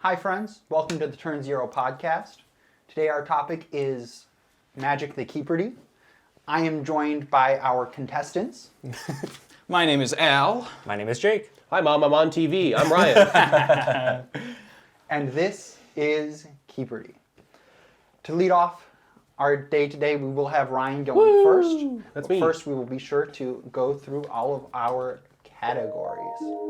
Hi friends, welcome to the Turn Zero podcast. Today our topic is Magic the Keepardy. I am joined by our contestants. My name is Al. My name is Jake. Hi Mom, I'm on TV. I'm Ryan. And this is Keepardy. To lead off our day today, we will have Ryan going first. That's me. First, we will be sure to go through all of our categories.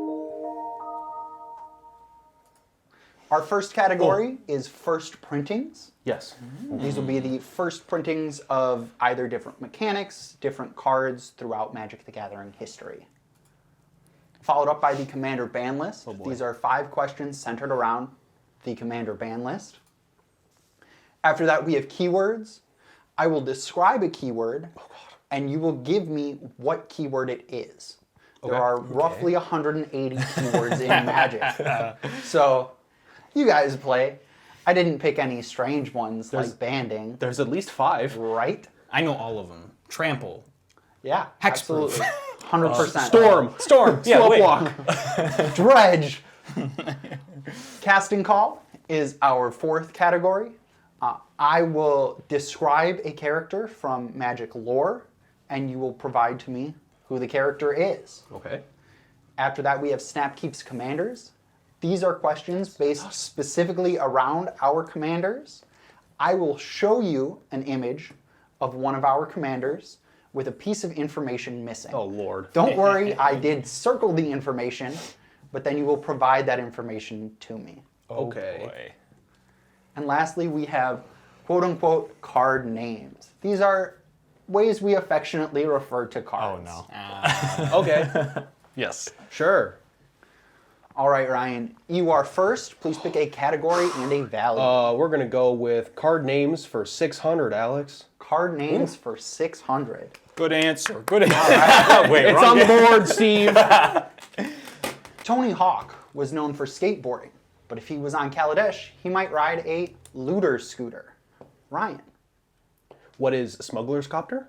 Our first category is first printings. Yes. These will be the first printings of either different mechanics, different cards throughout Magic the Gathering history. Followed up by the Commander ban list. These are 5 questions centered around the Commander ban list. After that, we have keywords. I will describe a keyword, and you will give me what keyword it is. There are roughly 180 keywords in Magic. So you guys play. I didn't pick any strange ones like banding. There's at least 5. Right? I know all of them. Trample. Yeah, Hexproof. absolutely. 100%. Storm. Yeah, Slope wait. walk. Dredge. Casting Call is our 4th category. I will describe a character from Magic lore, and you will provide to me who the character is. Okay. After that, we have Snap Keeps Commanders. These are questions based specifically around our commanders. I will show you an image of one of our commanders with a piece of information missing. Oh Lord. Don't worry, I did circle the information, but then you will provide that information to me. Okay. Boy. And lastly, we have quote-unquote card names. These are ways we affectionately refer to Oh cards. no. Okay. Yes. Sure. All right, Ryan, you are first. Please pick a category and a value. We're gonna go with card names for 600, Alex. Card names for 600. Good answer. Good answer. Wait, It's wrong on the game. board, Steve. Tony Hawk was known for skateboarding, but if he was on Kaladesh, he might ride a looter scooter. Ryan, What is Smuggler's Copter?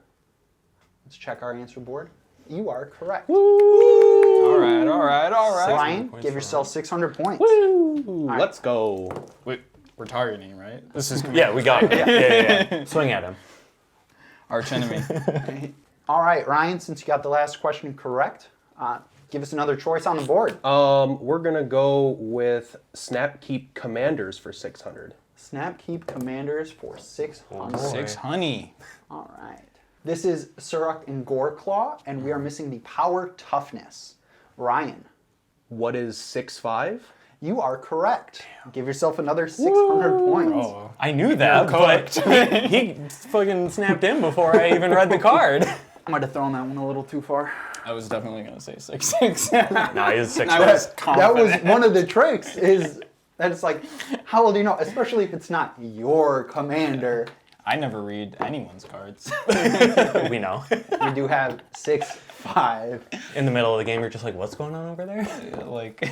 let's check our answer board. You are correct. All right. Ryan, give yourself 600 points. Ooh, let's go. Wait, we're targeting, right? This is Yeah, we got it. Yeah. Swing at him. arch enemy. All right, Ryan, since you got the last question correct, give us another choice on the board. We're gonna go with Snap Keep Commanders for 600. Snap Keep Commanders for 600. 6 honey. All right. This is Suruk and Goreclaw, and we are missing the Power Toughness. Ryan, What is 6'5"? you are correct. Give yourself another 600 points. Oh. I knew that, but he fucking snapped in before I even read the card. I might have thrown that one a little too far. I was definitely going to say 6'6". Nah, he's 6'5". I was That was confident. one of the tricks, is that it's like, how will you know? Especially if it's not your commander. I never read anyone's cards. We know. You do have 6'5". In the middle of the game, you're just like, what's going on over there? Like,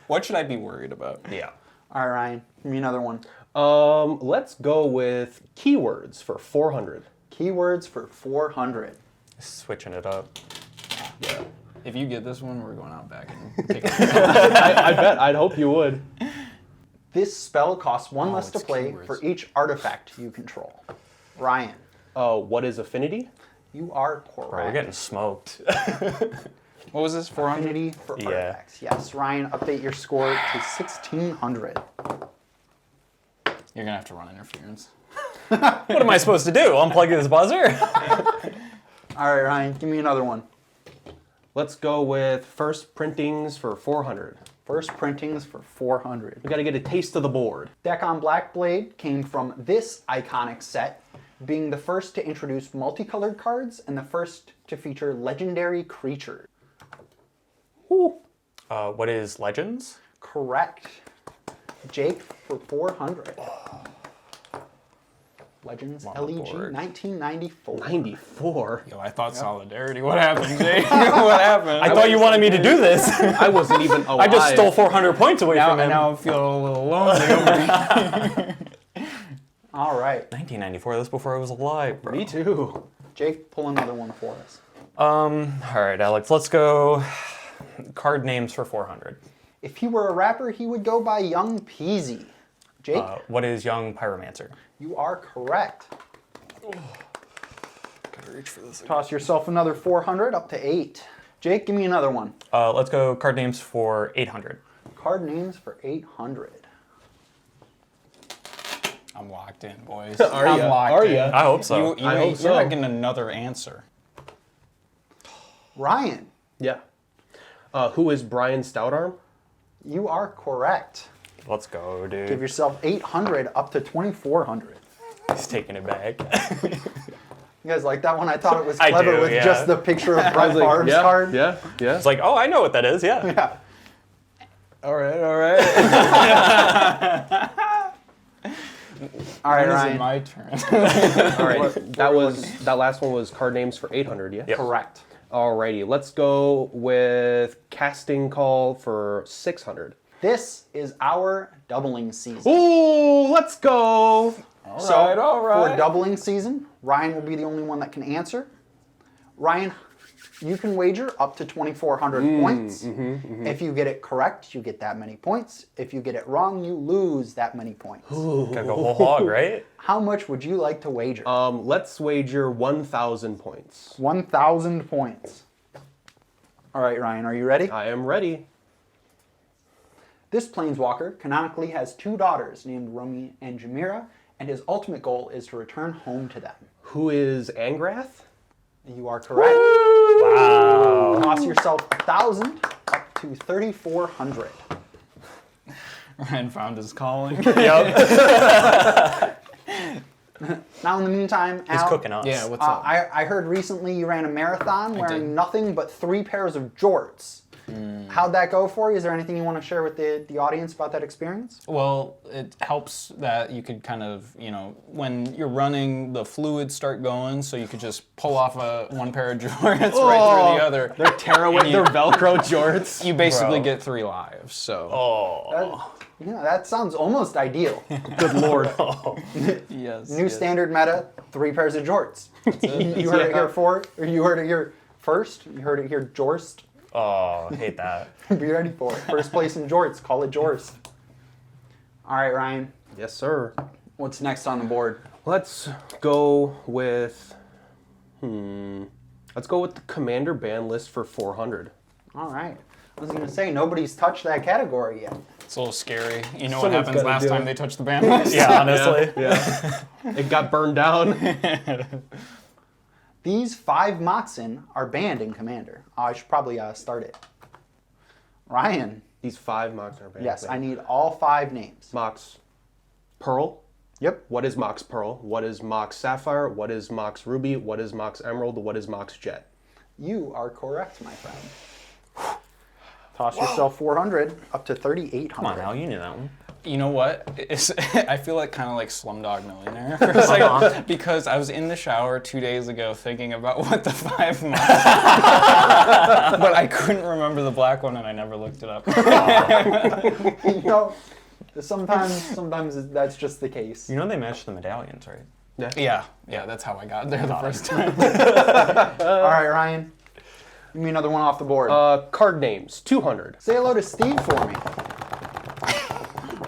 what should I be worried about? Yeah. All right, Ryan, give me another one. Let's go with keywords for 400. Keywords for 400. Switching it up. Yeah. If you get this one, we're going out back and taking I bet. I'd hope you would. This spell costs 1 less to it's play keywords. for each artifact you control. Ryan, What is Affinity? you are Bro, we're correct. getting smoked. What was this? 400? Affinity for Yeah. artifacts. Yes, Ryan, update your score to 1600. You're going to have to run interference. What am I supposed to do? Unplug this buzzer? All right, Ryan, give me another one. Let's go with first printings for 400. First printings for 400. We got to get a taste of the board. Deck on Blackblade came from this iconic set, being the first to introduce multicolored cards and the first to feature legendary creatures. What is Legends? Correct. Jake for 400. Legends On the LEG board. 1994. 94. Yo, I thought solidarity. What happened, Jake? What happened? I thought you wanted me to do this. I wasn't even alive. I just stole 400 points away now, from him. now I feel a little lonely over here. All right. 1994, that's before I was alive, bro. Me too. Jake, pull another one for us. All right, Alex, let's go card names for 400. If he were a rapper, he would go by Young Peasy. Jake, What is Young Pyromancer? you are correct. Gotta reach for this. Toss yourself another 400 up to 8. Jake, give me another one. Let's go card names for 800. Card names for 800. I'm locked in, boys. Are I'm ya? locked Are in. ya? I hope so. You, I hope you're so. not getting another answer. Ryan, Yeah. Who is Brian Stoutarm? you are correct. Let's go, dude. Give yourself 800 up to 2,400. He's taking it back. You guys like that one? I thought it was I clever do, with yeah. just the picture of Brett Like, Favre's yeah, card. yeah, yeah. It's like, oh, I know what that is. Yeah. Yeah. All right, all right. All right, When is it Ryan. my turn? All right. What That are we was that last one was card names for 800. Yeah. Yep. Correct. Alrighty. Let's go with casting call for 600. This is our doubling season. Ooh, let's go. All So, right, all right. for doubling season, Ryan will be the only one that can answer. Ryan, you can wager up to 2,400 points. If you get it correct, you get that many points. If you get it wrong, you lose that many points. Gotta go whole hog, right? How much would you like to wager? Let's wager 1,000 points. 1,000 points. All right, Ryan, are you ready? I am ready. This planeswalker canonically has 2 daughters named Romy and Jamira, and his ultimate goal is to return home to them. Who is Angrath? You are correct. Wow. Toss yourself 1,000 up to 3,400. Ryan found his calling. Yep. Now, in the meantime, He's Al, cooking us. Yeah, what's up? I heard recently you ran a marathon wearing did. nothing but 3 pairs of jorts. How'd that go for you? Is there anything you want to share with the audience about that experience? Well, it helps that you could kind of, when you're running, the fluids start going, so you could just pull off one pair of jorts right through the other. They're tearaway. And They're Velcro jorts. You basically Bro. get 3 lives, so. Oh. That sounds almost ideal. Good lord. Yes. New standard meta, 3 pairs of jorts. You heard it here you heard it here first. You heard it here jorst. Oh, hate that. Be ready for it. First place in jorts. Call it jorst. All right, Ryan. Yes, sir. What's next on the board? Let's go with. Let's go with the commander ban list for 400. All right. I was going to say, nobody's touched that category yet. It's a little scary. You know Someone's what happens gotta last do time it. they touch the band list? Yeah, honestly. Yeah. It got burned down. These 5 Moxen are banned in Commander. I should probably start it. Ryan. These 5 Mox are banned. Yes, I need all 5 names. Mox Pearl. Yep. What is Mox Pearl? What is Mox Sapphire? What is Mox Ruby? What is Mox Emerald? What is Mox Jet? You are correct, my friend. Toss yourself 400 up to 3,800. Come on, Al, you knew that one. You know what? I feel like kind of like Slumdog Millionaire for a second, because I was in the shower 2 days ago thinking about what the 5 months, but I couldn't remember the black one and I never looked it up. You know, sometimes that's just the case. You know they match the medallions, right? Yeah, that's how I got there the first time. All right, Ryan. Give me another one off the board. Card names 200. Say hello to Steve for me.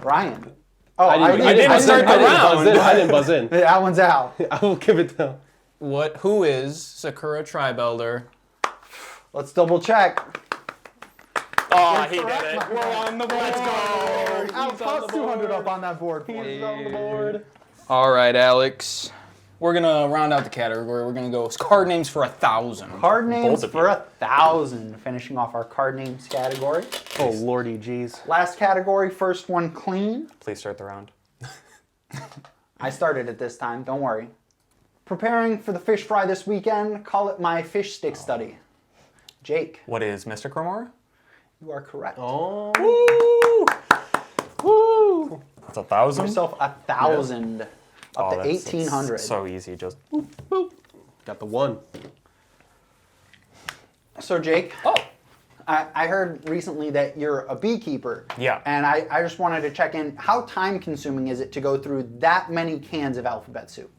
Ryan. Oh, I didn't start the round. I didn't buzz in. That one's out. I will give it to. Who is Sakura Tribelder? Let's double check. Oh, he did correct, it. my We're friend. on the board. Let's go. Al, toss 200 up on that board. Please. On the board. All right, Alex. We're gonna round out the category. We're gonna go card names for 1,000. Card names Both of for 1,000. Finishing off our card names category. Oh lordy, jeez. Last category, first one clean. Please start the round. I started it this time, don't worry. Preparing for the fish fry this weekend, call it my fish stick study. Jake, What is Mr. Cromora? you are correct. Oh. Woo! That's 1,000. Yourself 1,000 up to that's 1,800. so easy. Just Got the 1. So Jake, Oh, I heard recently that you're a beekeeper. Yeah. And I just wanted to check in, how time consuming is it to go through that many cans of alphabet soup?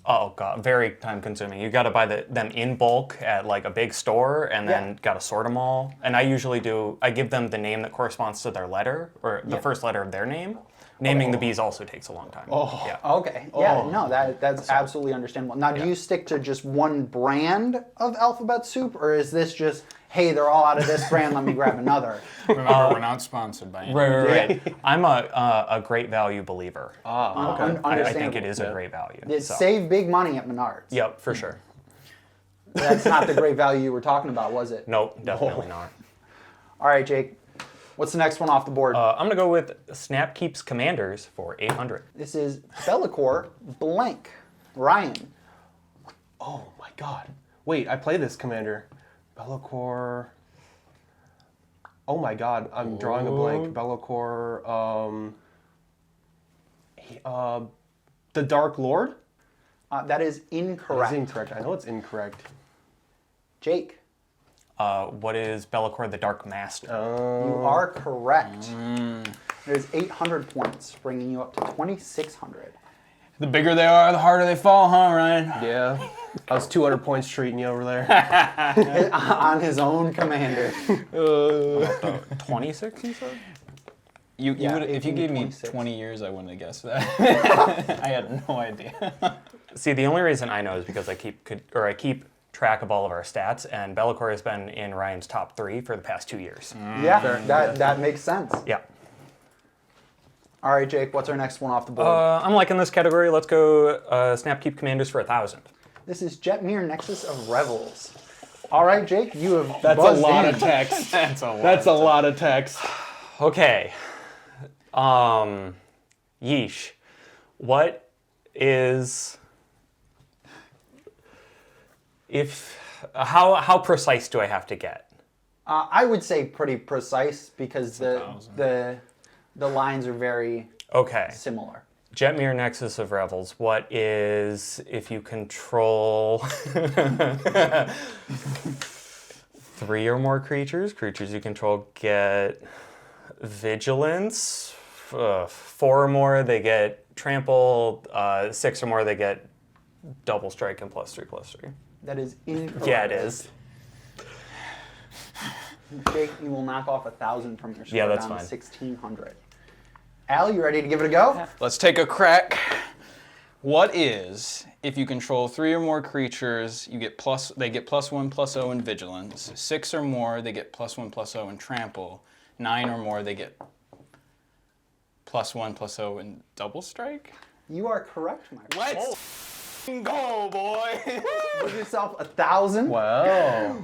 Oh god, very time consuming. You got to buy them in bulk at like a big store, and then got to sort them all. And I give them the name that corresponds to their letter, or the first letter of their name. Naming the bees also takes a long time. Oh. Yeah. Okay. Yeah, no, that's absolutely understandable. Now, do you stick to just one brand of alphabet soup, or is this just, hey, they're all out of this brand, let me grab another? Remember, we're not sponsored by any. Right. I'm a great value believer. Okay. I think it is a great value. Save big money at Menards. Yep, for sure. That's not the great value you were talking about, was it? Nope, definitely not. All right, Jake. What's the next one off the board? I'm going to go with Snap Keeps Commanders for 800. This is Bellicor blank. Ryan. Oh my god. Wait, I play this commander. Bellicor. Oh my god, I'm drawing a blank. Bellicor. The Dark Lord? That is incorrect. That is incorrect. I know it's incorrect. Jake. What is Bellicor the Dark Master? You are correct. There's 800 points, bringing you up to 2,600. The bigger they are, the harder they fall, huh, Ryan? Yeah. I was 200 points treating you over there. On his own commander. 26, you said? You Yeah, would, if you gave me 26. 20 years, I wouldn't have guessed that. I had no idea. See, the only reason I know is because I keep track of all of our stats, and Bellicor has been in Ryan's top 3 for the past 2 years. Yeah, that makes sense. Yeah. All right, Jake, what's our next one off the board? I'm liking this category. Let's go Snap Keep Commanders for 1,000. This is Jetmir Nexus of Revels. All right, Jake, you have That's a buzzed lot in. of text. That's a lot. That's a lot of text. Okay. Yeesh. What is... How precise do I have to get? I would say pretty precise because the lines are very similar. Jetmir Nexus of Revels. What is if you control 3 or more creatures? Creatures you control get vigilance. 4 or more, they get trample. 6 or more, they get double strike and +3/+3. That is incorrect. Yeah, it is. Jake, you will knock off 1,000 from your score Yeah, that's down fine. to 1,600. Al, you ready to give it a go? Let's take a crack. What is if you control 3 or more creatures, they get +1/+0 in vigilance. 6 or more, they get +1/+0 in trample. 9 or more, they get +1/+0 in double strike. You are correct, my friend. Let's go, boy. Give yourself 1,000. Wow.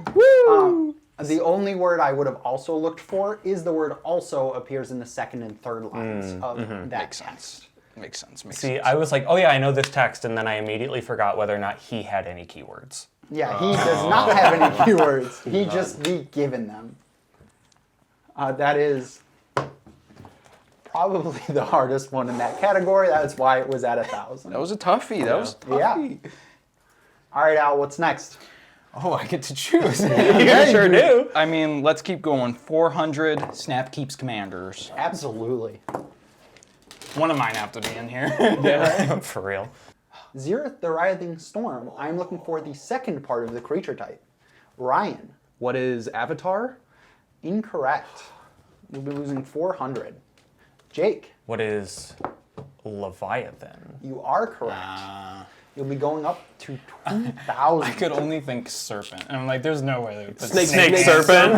The only word I would have also looked for is the word also appears in the second and third lines of that Makes text. sense. Makes sense. See, I was like, oh yeah, I know this text, and then I immediately forgot whether or not he had any keywords. Yeah, he does not have any keywords. He just be given them. That is probably the hardest one in that category. That's why it was at 1,000. That was a toughie. That was a toughie. Yeah. All right, Al, what's next? Oh, I get to choose. You sure do. I mean, let's keep going. 400 Snap Keeps Commanders. Absolutely. One of mine have to be in here. For real. Zereth the Writhing Storm. I'm looking for the second part of the creature type. Ryan. What is Avatar? Incorrect. You'll be losing 400. Jake. What is Leviathan? You are correct. You'll be going up to 2,000. I could only think serpent. And I'm like, there's no way they would put Snake serpent.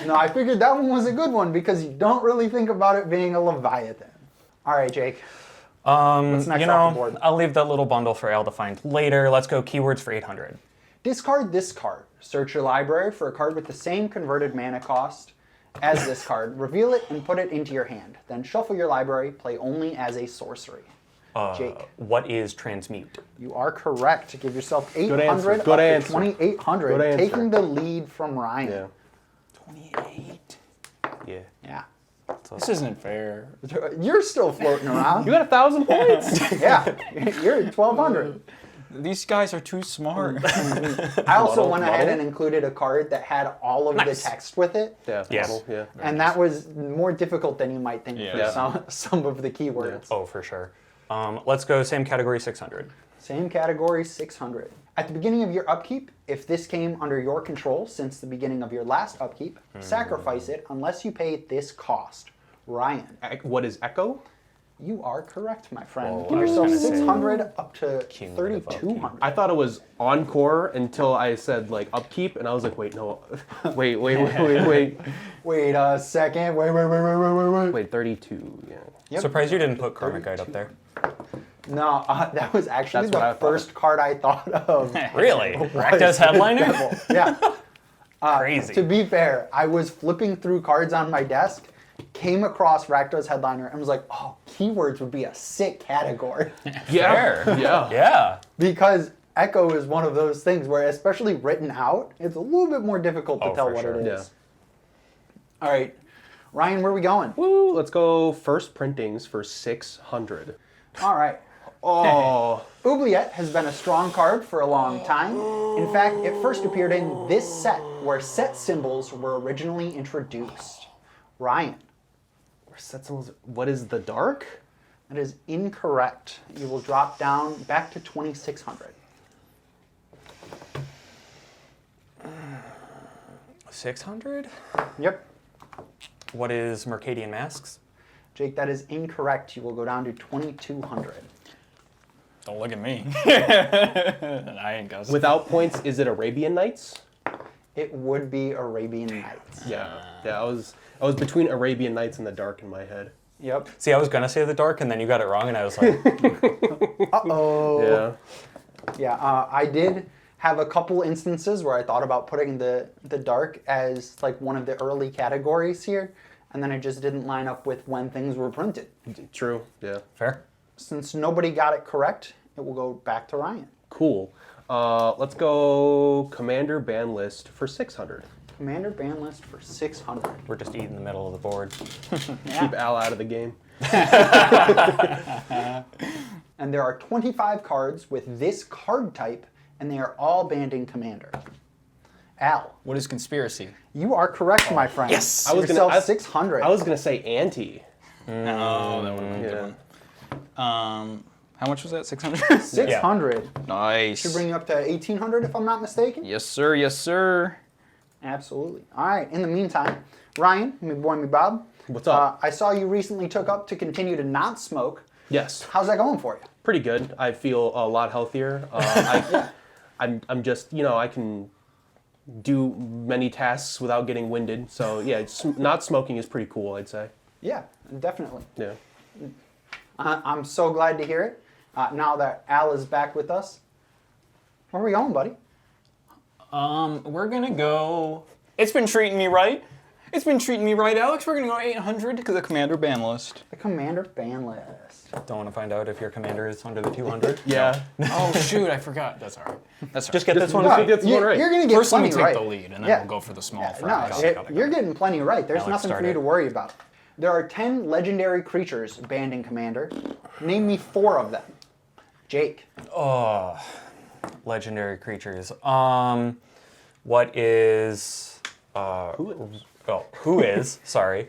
No, I figured that one was a good one because you don't really think about it being a Leviathan. All right, Jake. What's next off the board? I'll leave that little bundle for Al to find later. Let's go keywords for 800. Discard this card. Search your library for a card with the same converted mana cost as this card. Reveal it and put it into your hand. Then shuffle your library. Play only as a sorcery. Jake. What is transmute? You are correct. Give yourself 800 answer. up Good to answer. 2,800, Good answer. taking the lead from Ryan. Yeah. 28. Yeah. Yeah. This isn't fair. You're still floating around. You got 1,000 points? Yeah, you're at 1,200. These guys are too smart. I also went ahead Muddle? and included a card that had all of the text with it. Yeah. Yes. Model, yeah. And that was more difficult than you might think Yeah. for some of the keywords. Oh, for sure. Let's go same category, 600. Same category, 600. At the beginning of your upkeep, if this came under your control since the beginning of your last upkeep, sacrifice it unless you pay this cost. Ryan. What is Echo? You are correct, my friend. Whoa, Give I was yourself gonna say 600 up to cumulative 3,200. I thought it was Encore until I said like upkeep, and I was like, wait, no, wait. Wait a second. Wait. Wait, 32. Yeah. Yep. Surprised you didn't put Karmic Guide up there. No, that was actually That's what I the thought. first card I thought of. Really? Rakdos headliner? Yeah. Crazy. To be fair, I was flipping through cards on my desk, came across Rakdos Headliner, and was like, oh, keywords would be a sick category. Fair. Yeah. Yeah. Because Echo is one of those things where, especially written out, it's a little bit more difficult to Oh, tell for what sure. it Yeah. is. All right. Ryan, where are we going? Woo, let's go first printings for 600. All right. Oh, Oubliette has been a strong card for a long time. In fact, it first appeared in this set, where set symbols were originally introduced. Ryan. what is the dark? That is incorrect. You will drop down back to 2,600. 600? Yep. What is Mercadian Masks? Jake, that is incorrect. You will go down to 2,200. Don't look at me. I ain't guessing. Without points, is it Arabian Nights? It would be Arabian Nights. Yeah. I was between Arabian Nights and the dark in my head. Yep. See, I was gonna say the dark, and then you got it wrong, and I was like, Uh-oh. Yeah. Yeah, I did have a couple instances where I thought about putting the dark as like one of the early categories here, and then it just didn't line up with when things were printed. True. Yeah. fair. Since nobody got it correct, it will go back to Ryan. Cool. Let's go Commander ban list for 600. Commander ban list for 600. We're just eating the middle of the board. Keep Al out of the game. And there are 25 cards with this card type, and they are all banned in Commander. Al, What is conspiracy? you are correct, my friend. Yes! I was Yourself gonna. 600. I was gonna say anti. No, that would have been a Yeah. good one. How much was that? 600? 600. Nice. Should bring you up to 1,800 if I'm not mistaken. Yes, sir. Yes, sir. Absolutely. All right. In the meantime, Ryan, me boy, me Bob. What's up? I saw you recently took up to continue to not smoke. Yes. How's that going for you? Pretty good. I feel a lot healthier. I'm just, I can do many tasks without getting winded. So yeah, not smoking is pretty cool, I'd say. Yeah, definitely. Yeah. I'm so glad to hear it. Now that Al is back with us. Where are we going, buddy? We're gonna go. It's been treating me right. It's been treating me right, Alex. We're gonna go 800 to the commander ban list. The Commander ban list. Don't want to find out if your commander is under the 200. Yeah. Oh shoot, I forgot. That's all right. That's all Just right. get this one. No, that's You- one right. You're going to get First, let plenty me take right. the lead, and then Yeah. we'll go for the small. No, fries. you're getting plenty right. There's Alex, nothing for start you it. to worry about. There are 10 legendary creatures banned in Commander. Name me 4 of them. Jake. Oh, legendary creatures. What is? Who is? Sorry.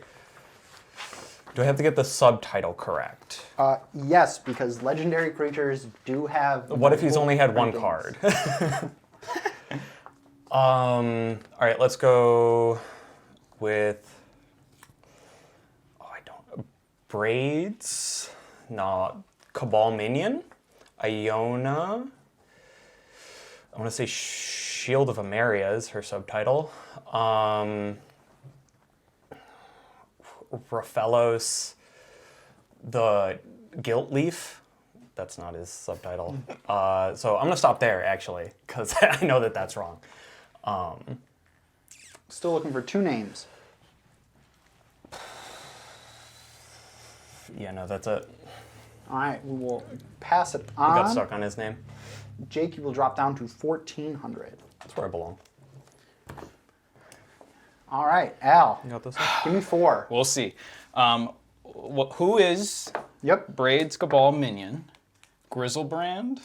Do I have to get the subtitle correct? Yes, because legendary creatures do have. What if he's multiple only had one printings. card? All right, let's go with. I don't. Braids. No. Cabal Minion. Iona. I want to say Shield of Ameria is her subtitle. Raphaelos. The Guilt Leaf. That's not his subtitle. So I'm gonna stop there actually, because I know that that's wrong. Still looking for 2 names. Yeah, no, that's it. All right, we will pass it I got on. stuck on his name. Jake, you will drop down to 1,400. That's where I belong. All right, Al, You got this? give me 4. We'll see. Who is Yep. Braids Cabal Minion, Grizzlebrand,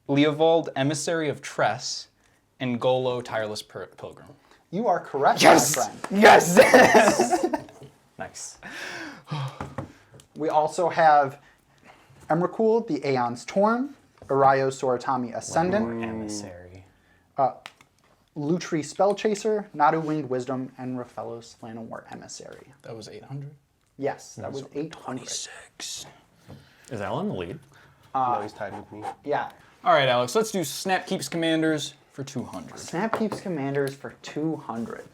Leovold Emissary of Tress, and Golo Tireless Pilgrim? You are correct, my friend. Yes! Nice. We also have Emrakul, the Aeon's Torn, Arayo Soratami Ascendant, Emissary. Lutri Spellchaser, Nadu Winged Wisdom, and Raphalos Llanowar Emissary. That was 800. Yes, that was 800. Is Al in the lead? No, he's tied with me. Yeah. All right, Alex, let's do Snap Keeps Commanders for 200. Snap Keeps Commanders for 200.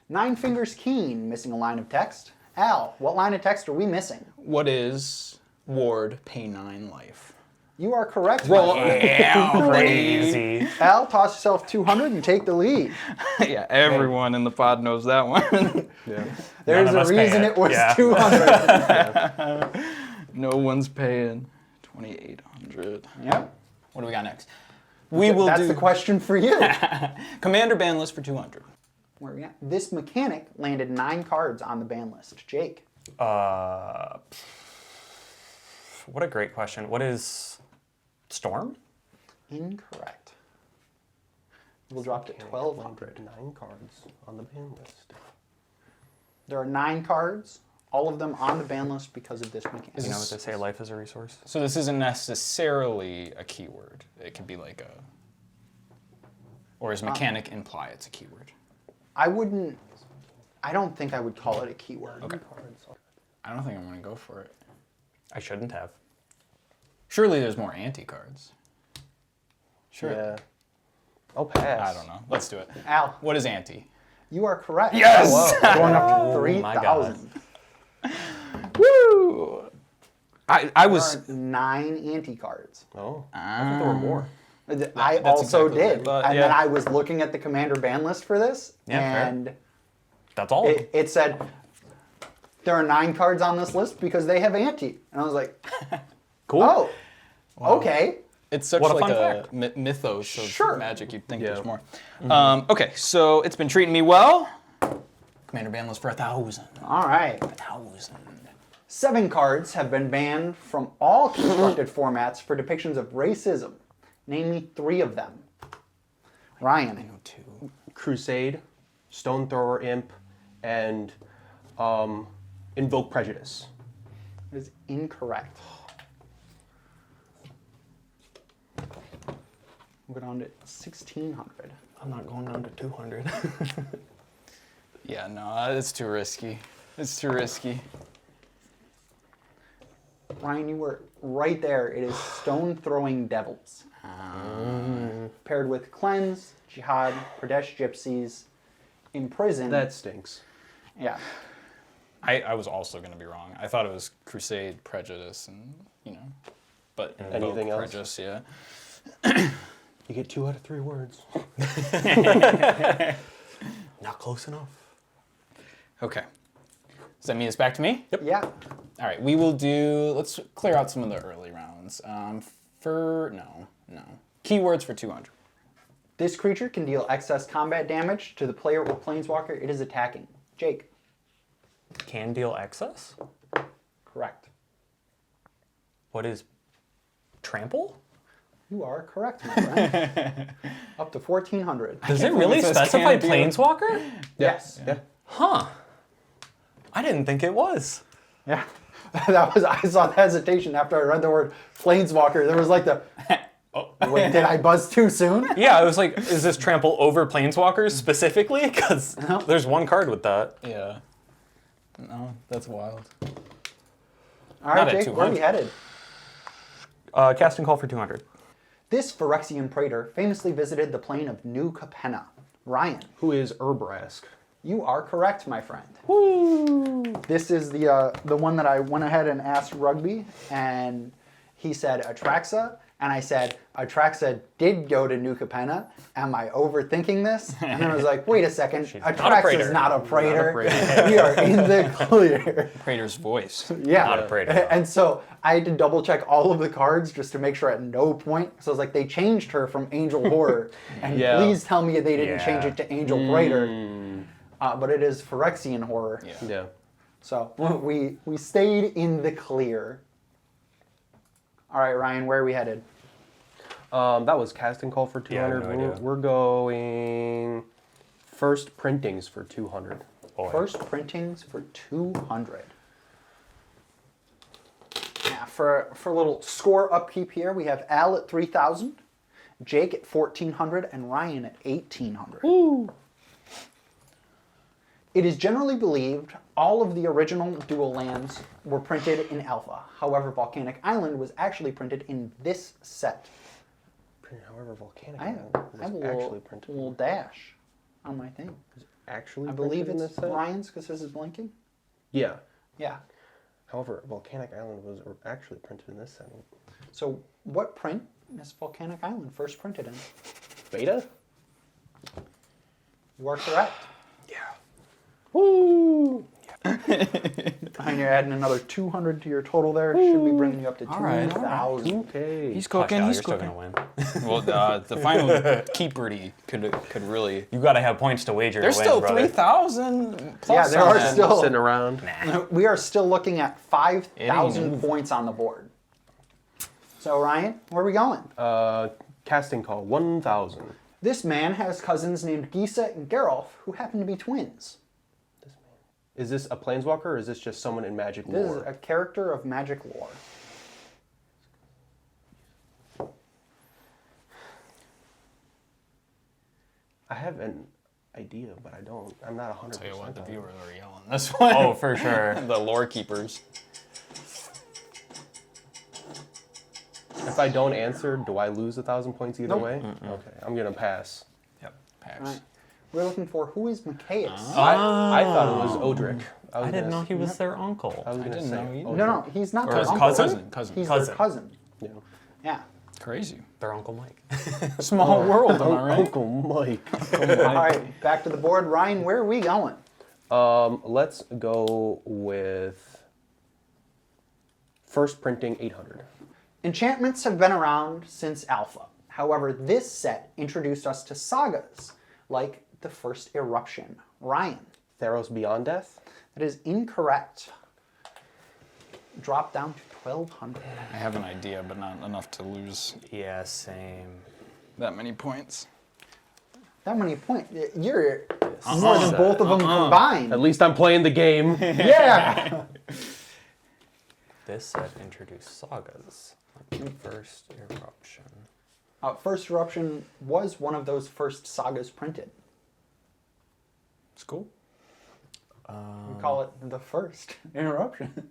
Nine Fingers Keene, missing a line of text. Al, what line of text are we missing? What is Ward Pay 9 Life? You are correct. Roll. my friend. Yeah, Crazy. Al, toss yourself 200 and take the lead. yeah, everyone in the pod knows that one. Yeah. There's None a of us pay reason it. it was Yeah. 200. No one's paying 2,800. Yep. What do we got next? We will That's do the question for you. Commander ban list for 200. Where are we at? This mechanic landed 9 cards on the ban list. Jake. What a great question. What is Storm? Incorrect. We'll drop to 1,200. 9 cards on the ban list. There are 9 cards, all of them on the ban list because of this mechanic. You know what they say, life is a resource? So this isn't necessarily a keyword. It could be like a... Or does mechanic imply it's a keyword? I don't think I would call it a keyword. Okay. I don't think I'm going to go for it. I shouldn't have. Surely there's more anti-cards. Sure. Yeah. I'll pass. I don't know. Let's do it. Al, What is anti? you are correct. Yes! Going up to Oh my God. 3,000. Woo! I There was... are 9 anti-cards. Oh, I thought there were more. I that's also exactly what I did. thought, And yeah. then I was looking at the commander ban list for this, Yeah, fair. and That's all. it said, there are 9 cards on this list because they have anti. And I was like, Cool. oh, okay. It's such What a like fun a fact. mythos of Sure. Magic. You'd think Yeah. there's more. Okay, so it's been treating me well. Commander ban list for 1,000. All right. 1,000. 7 cards have been banned from all constructed formats for depictions of racism. Name me 3 of them. Ryan. I know 2. Crusade, Stone Thrower Imp, and Invoke Prejudice. That is incorrect. We'll go down to 1,600. I'm not going down to 200. Yeah, no, it's too risky. It's too risky. Ryan, you were right there. It is Stone Throwing Devils. Paired with Cleanse, Jihad, Pradesh Gypsies, Imprison. That stinks. Yeah. I was also going to be wrong. I thought it was Crusade, Prejudice, and, but Anything else? Prejudice, yeah. You get 2 out of 3 words. Not close enough. Okay. Does that mean it's back to me? Yep. Yeah. All right, we will do, let's clear out some of the early rounds. No. Keywords for 200. This creature can deal excess combat damage to the player or planeswalker it is attacking. Jake. Can deal excess? Correct. What is trample? You are correct, my friend. Up to 1,400. Does it really it says specify can deal- planeswalker? Yes. Yeah. Huh. I didn't think it was. Yeah. I saw the hesitation after I read the word planeswalker. There was like the, wait, did I buzz too soon? Yeah, I was like, is this trample over planeswalkers specifically? Because there's one card with that. Yeah. No, that's wild. All right, Not at Jake, where are we 200. headed? Casting call for 200. This Phyrexian Praetor famously visited the plane of New Capenna. Ryan, Who is Urbrask? you are correct, my friend. Woo! This is the one that I went ahead and asked Rugby, and he said Atraxa, and I said Atraxa did go to New Capenna. Am I overthinking this? And I was like, wait a second, not a Atraxa's praetor. not a praetor. Not a praetor. We are in the clear. Praetor's voice. Yeah. Not a praetor. And so I had to double check all of the cards just to make sure at no point. So I was like, they changed her from Angel Horror. And Yeah. please tell me they didn't change Yeah. it to Angel Praetor. But it is Phyrexian Horror. Yeah. Yeah. So we stayed in the clear. All right, Ryan, where are we headed? That was casting call for 200. Yeah, I have no idea. We're going first printings for 200. Boy. First printings for 200. Yeah, for a little score upkeep here, we have Al at 3,000, Jake at 1,400, and Ryan at 1,800. Woo! It is generally believed all of the original dual lands were printed in Alpha. However, Volcanic Island was actually printed in this set. However, Volcanic I Island have a was little, actually printed. little dash on my thing. Actually I printed believe in it's this set? Ryan's because this is blinking. Yeah. Yeah. However, Volcanic Island was actually printed in this set. So what print is Volcanic Island first printed in? Beta? You are correct. Woo! And you're adding another 200 to your total there. Should be bringing you up to All right, 2,000. Okay. He's Hush, cooking. Al, He's you're still cooking. gonna win. Well, the final Keepardy could really. You gotta have points to wager There's to still win, brother. 3,000 plus. Yeah, there on are that. still- Sitting around. We are still looking at 5,000 It points on the board. So Ryan, where are we going? Casting call 1,000. This man has cousins named Gisa and Geralf who happen to be twins. Is this a planeswalker or is this just someone in Magic This lore? is a character of Magic lore. I have an idea, but I'm not 100%. Tell you what, the on it. viewers are yelling this one. Oh, for sure. The lore keepers. If I don't answer, do I lose 1,000 points either Nope. way? Okay, I'm gonna pass. Yep. Pass. All right. We're looking for who is Micaeus? I thought it was Odric. I didn't know he was their uncle. I was I gonna didn't say know either. Odric. No, he's not Or their his uncle. cousin. He's Cousin. their cousin. Yeah. Yeah. Crazy. Their Uncle Mike. Small world, am I right? Uncle Mike. All right, back to the board. Ryan, where are we going? Let's go with first printing 800. Enchantments have been around since Alpha. However, this set introduced us to sagas, like the first Eruption. Ryan, Theros Beyond Death. that is incorrect. Drop down to 1,200. I have an idea, but not enough to lose Yeah, same. that many points. That many points. You're more than both of them combined. At least I'm playing the game. Yeah. This set introduced sagas. First Eruption. First Eruption was one of those first sagas printed. It's cool. We call it the first Eruption.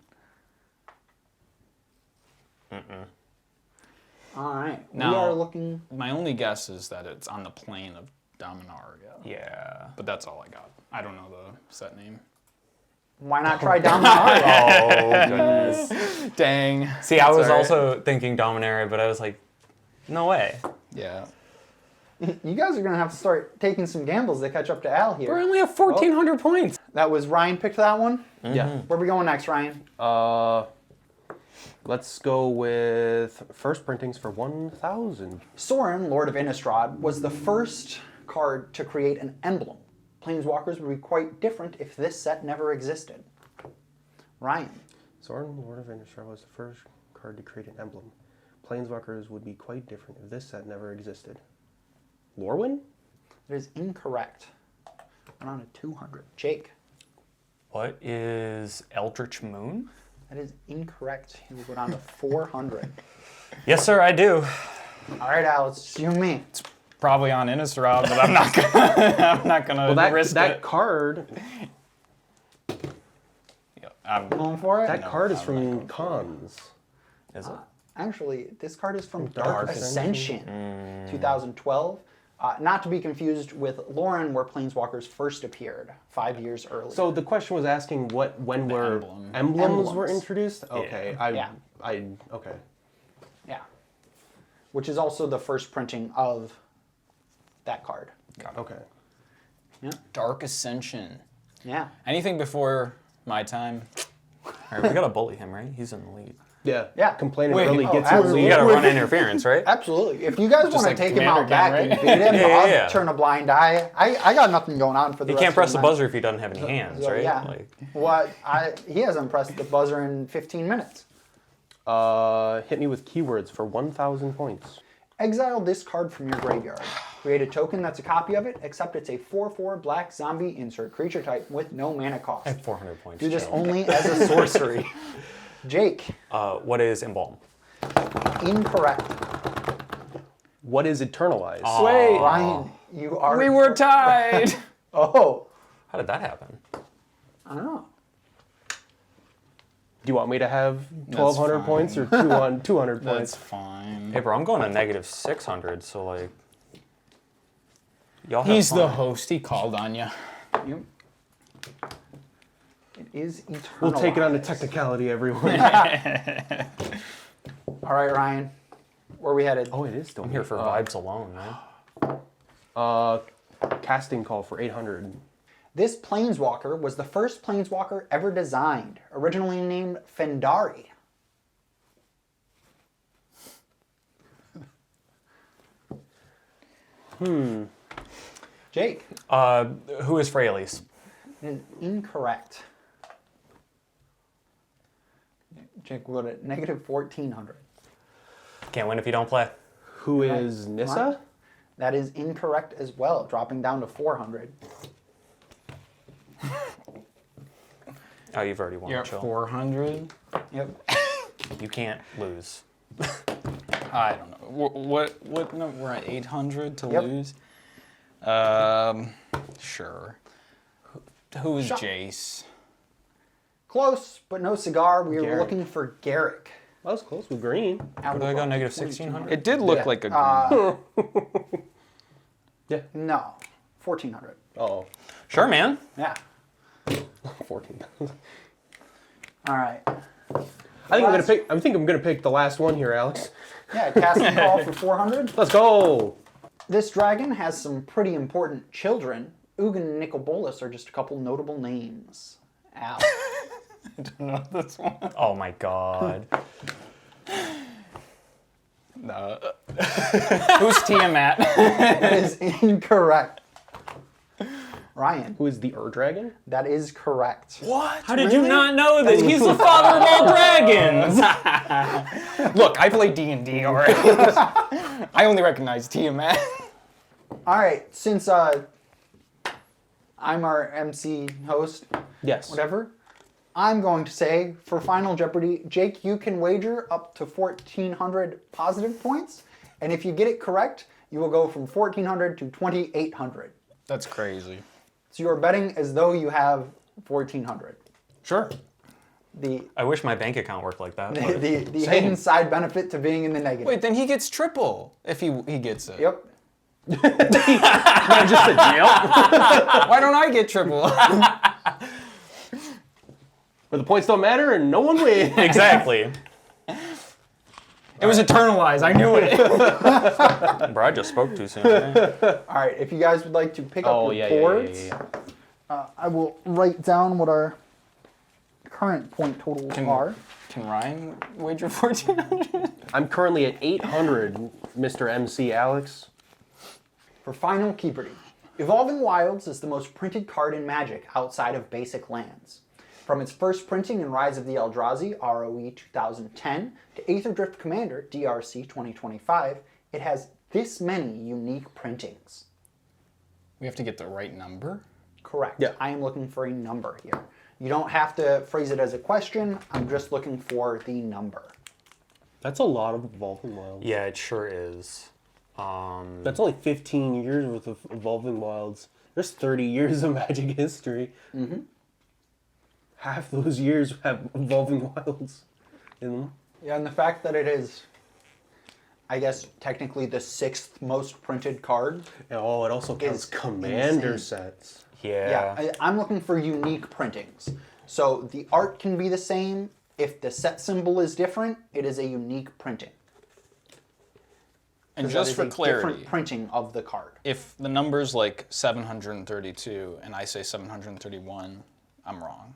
All right. We Now- are looking. My only guess is that it's on the plane of Dominaria. Yeah. But that's all I got. I don't know the set name. Why not try Dominaria? Oh, goodness. Dang. See, I That's was all right. also thinking Dominaria, but I was like, no way. Yeah. You guys are gonna have to start taking some gambles to catch up to Al We here. only have 1,400 points. That was Ryan picked that one. Yeah. Where are we going next, Ryan? Let's go with first printings for 1,000. Sorin, Lord of Innistrad, was the first card to create an emblem. Planeswalkers would be quite different if this set never existed. Ryan. Sorin, Lord of Innistrad, was the first card to create an emblem. Planeswalkers would be quite different if this set never existed. Lorwyn? That is incorrect. We're on to 200. Jake. What is Eldritch Moon? That is incorrect. You will go down to 400. Yes, sir, I do. All right, Al, it's you and me. Probably on Innistrad, but I'm not gonna. I'm not gonna Well, risk that it. card, Yeah, I'm- Going for it? that card is from Cons. Is it? Actually, this card is from Dark Dark Ascension. Ascension, 2012. Not to be confused with Lauren, where Planeswalkers first appeared 5 years earlier. So the question was asking when were emblem. emblems were Emblems. introduced? Okay, Yeah. okay. Yeah. Which is also the first printing of that card. Okay. Yeah. Dark Ascension. Yeah. Anything before my time? All right, we gotta bully him, right? He's in the lead. Yeah. Yeah. Complaining Wait, early oh, gets absolutely. You you. gotta run interference, right? Absolutely. If you guys want to like take him Commander out back Ken, and beat him, Yeah, I'll yeah. turn a blind eye. I got nothing going on for the He rest can't of press the night. buzzer if he doesn't have any hands, So, right? yeah. Like, What? He hasn't pressed the buzzer in 15 minutes. Hit me with keywords for 1,000 points. Exile this card from your graveyard. Create a token that's a copy of it, except it's a 4/4 black zombie insert creature type with no mana cost. I have 400 points. Do this chill. only as a sorcery. Jake, What is Emblem? incorrect. What is eternalized? Wait, Ryan, you are. we were tied. Oh, How did that happen? I don't know. Do you want me to have 1,200 points or 200 That's points? fine. Hey, bro, I'm going to -600, so like, y'all have He's the fun. host. He called on you. Yep. It is eternal. We'll take it on the technicality, everyone. All right, Ryan. Where are we headed? Oh, it is still I'm here for vibes alone, man. Casting call for 800. This planeswalker was the first planeswalker ever designed, originally named Fendari. Jake, Who is Freyalise? it is incorrect. Jake, we'll go to -1400. Can't win if you don't play. Who is Nissa? Ryan? That is incorrect as well, dropping down to 400. Oh, you've already won. You're at Chill. 400. Yep. You can't lose. I don't know. What number? We're at 800 to Yep. lose. Sure. Who is Shut- Jace? Close, but no cigar. We were Garrick. looking for Garrick. That was close with green. Where do I go? -1600? It did look Yeah. like a green. Yeah. No, 1400. Oh, Sure, man. Yeah. 14. All right. I think I'm gonna pick the last one here, Alex. Yeah, casting call for 400. Let's go. This dragon has some pretty important children. Ugin and Nicobolus are just a couple notable names. Al. I don't know this one. Oh my god. No. Who's Tiamat? That is incorrect. Ryan, Who is the Dragon? that is correct. What? How did you not know that? He's the father of all dragons. Look, I play D&D already. I only recognize Tiamat. All right, since I'm our MC host, Yes. whatever, I'm going to say for Final Jeopardy, Jake, you can wager up to 1,400 positive points, and if you get it correct, you will go from 1,400 to 2,800. That's crazy. So you are betting as though you have 1,400. Sure. The I wish my bank account worked like that. the, but- the hidden side benefit to being in the negative. Wait, then he gets triple if he gets it. Yep. Not just a jail. Why don't I get triple? Where the points don't matter and no one wins. Exactly. It was eternalized. I knew it. Bro, I just spoke too soon. Man. All right, if you guys would like to pick up your boards, I will write down what our current point totals are. Can Ryan wager 1,400? I'm currently at 800, Mr. MC Alex. For Final Keepardy, Evolving Wilds is the most printed card in Magic outside of basic lands. From its first printing in Rise of the Eldrazi, ROE 2010, to Aether Drift Commander, DRC 2025, it has this many unique printings. We have to get the right number. Correct. Yeah. I am looking for a number here. You don't have to phrase it as a question. I'm just looking for the number. That's a lot of Evolving Wilds. Yeah, it sure is. That's only 15 years worth of Evolving Wilds. There's 30 years of Magic history. Mm-hmm. Half those years have Evolving Wilds in them. Yeah, and the fact that it is, I guess, technically the 6th most printed card. Oh, it also counts Is commander insane. sets. Yeah. I'm looking for unique printings. So the art can be the same. If the set symbol is different, it is a unique printing. And 'Cause that just is for a clarity, different printing of the card. if the number's like 732 and I say 731, I'm wrong.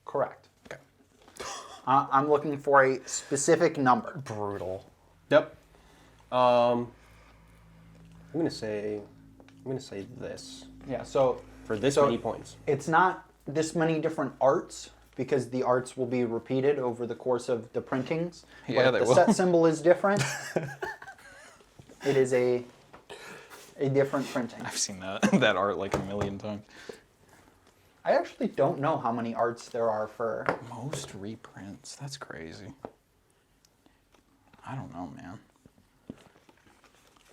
Correct. Okay. I'm looking for a specific number. Brutal. Yep. I'm gonna say this Yeah, so for this So- many points. it's not this many different arts because the arts will be repeated over the course of the printings. Yeah, but they if the will. set symbol is different, it is a different printing. I've seen that that art like a million times. I actually don't know how many arts there are for. Most reprints. That's crazy. I don't know, man.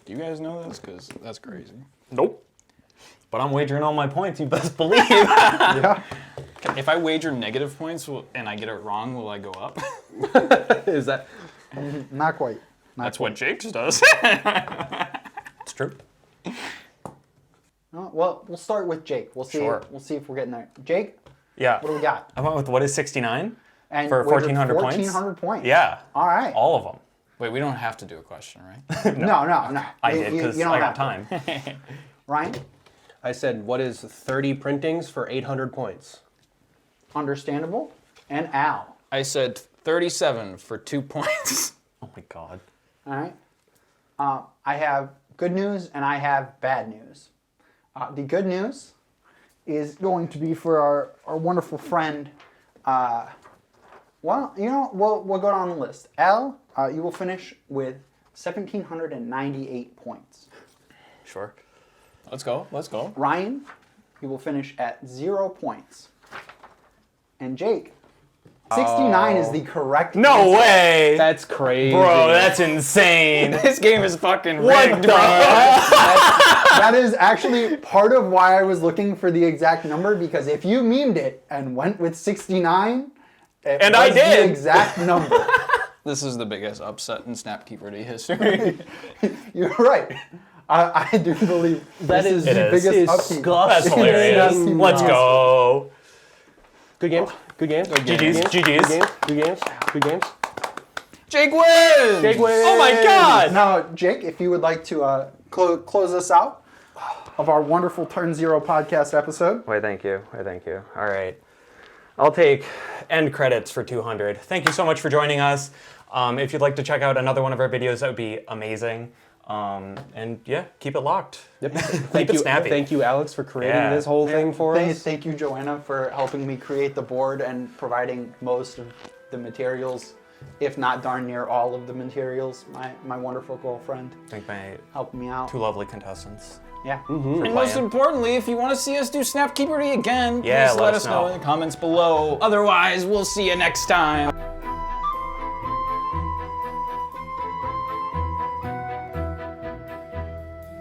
Do you guys know this? Because that's crazy. Nope. But I'm wagering all my points, you best believe. Yeah. If I wager negative points and I get it wrong, will I go up? Is that? Not quite. That's what Jake's does. It's true. Oh, well, we'll start with Jake. We'll see. Sure. We'll see if we're getting there. Jake, Yeah. what do we got? I went with what is 69? And For wagered 1,400 points? 1,400 points. Yeah. All right. All of them. Wait, we don't have to do a question, right? No. I You- did you because don't I have got to. time. Ryan, I said, what is 30 printings for 800 points? understandable. And Al. I said 37 for 2 points. Oh my god. All right. I have good news and I have bad news. The good news is going to be for our wonderful friend. Well, we'll go down the list. Al, you will finish with 1,798 points. Sure. Let's go. Let's go. Ryan, you will finish at 0 points. And Jake, 69 is the correct No answer. way! That's crazy. Bro, that's insane. This game is fucking What rigged, the bro. That is actually part of why I was looking for the exact number, because if you memed it and went with 69, it And was I did. the exact number. This is the biggest upset in Snap Keepardy history. You're right. I do believe That this is is the It is. biggest upheaval. That's Disgusting. hilarious. Disgusting. Let's go. Good games. Good games. Good GG's. games. GG's. Good games. Good games. Good games. Jake wins! Jake wins. Oh my god! Now, Jake, if you would like to close us out of our wonderful Turn Zero podcast episode. Why, thank you. All right. I'll take end credits for 200. Thank you so much for joining us. If you'd like to check out another one of our videos, that would be amazing. And yeah, keep it locked. Yep. Keep Thank it you, snappy. Thank you, Alex, for creating Yeah. this whole thing for us. Thank you, Joanna, for helping me create the board and providing most of the materials, if not darn near all of the materials. My wonderful girlfriend Thank my helped me out. two lovely contestants. Yeah. for And most playing. importantly, if you want to see us do Snap Keepardy again, Yeah, please let us know in the comments below. Otherwise, we'll see you next time.